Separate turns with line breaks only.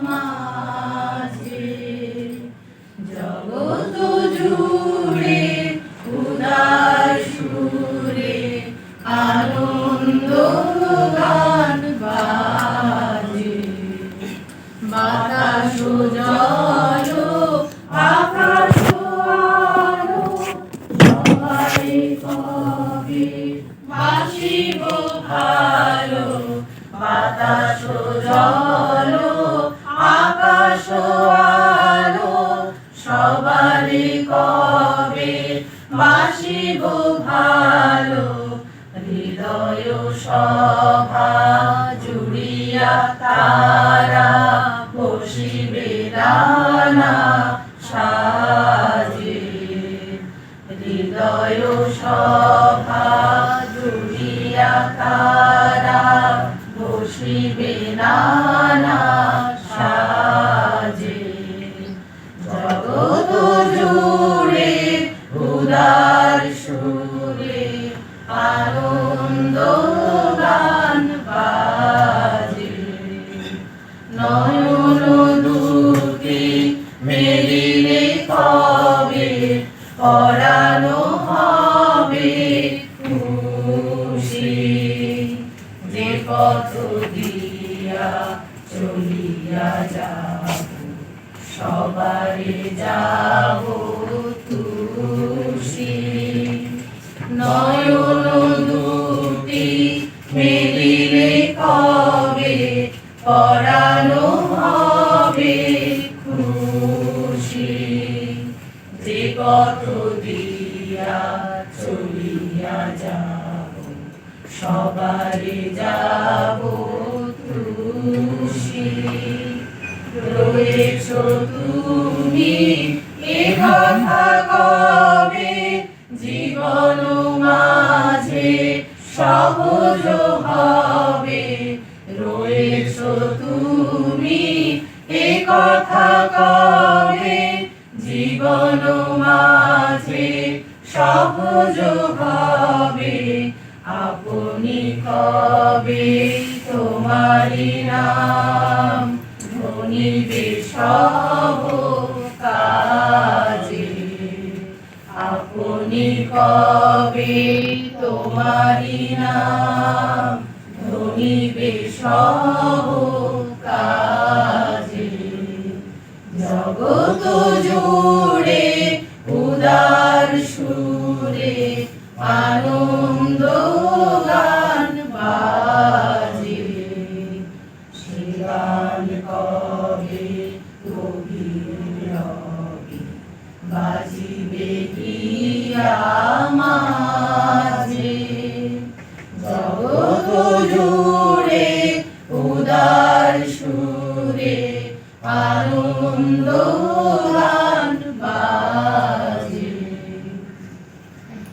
মাঝে জগৎ জুড়ে উদার সুরে আনন্দ গান বাজে। বাতাস জল আকাশ আলো সবাই কবে বাসিব ভালো। বাতাস জল আকাশ আলো সবারই কবে বাসিব ভালো। হৃদয় সভা জুড়িয়া তারা বসিবে নানা সাজে। হৃদয় সভা জুড়িয়া তারা বসিবে নানা সাজে। জগৎ জুড়ে উদার সুরে আনন্দ গান বাজে। নয়ন দুটি মেলিলে কবে পরানো হবে খুশি। যে পথ দিয়া চলিয়া যাব সবারে যাব খুশি। নয়ন দুটি মেলিলে কবে পরানো হবে খুশি। যে পথ দিয়া চলিয়া যাব সবারে যাব খুশি। রয়েছ তুমি এ কথা কবে জীবন মাঝে সহজ হবে। রয়েছ তুমি এ কথা কবে জীবন মাঝে সহজ হবে। আপনি কবে তোমারি নাম ধনিবে সব কাজে। আপনি কবে তোমারি নাম ধনিবে সব কাজে। জগৎ জুড়ে উদার সুরে আনন্দ গান বাজে। সে গান কবে গভীর রবে বাজিবে গিয়া মাঝে। জগৎ জুড়ে উদার সুরে আনন্দ গান বাজে।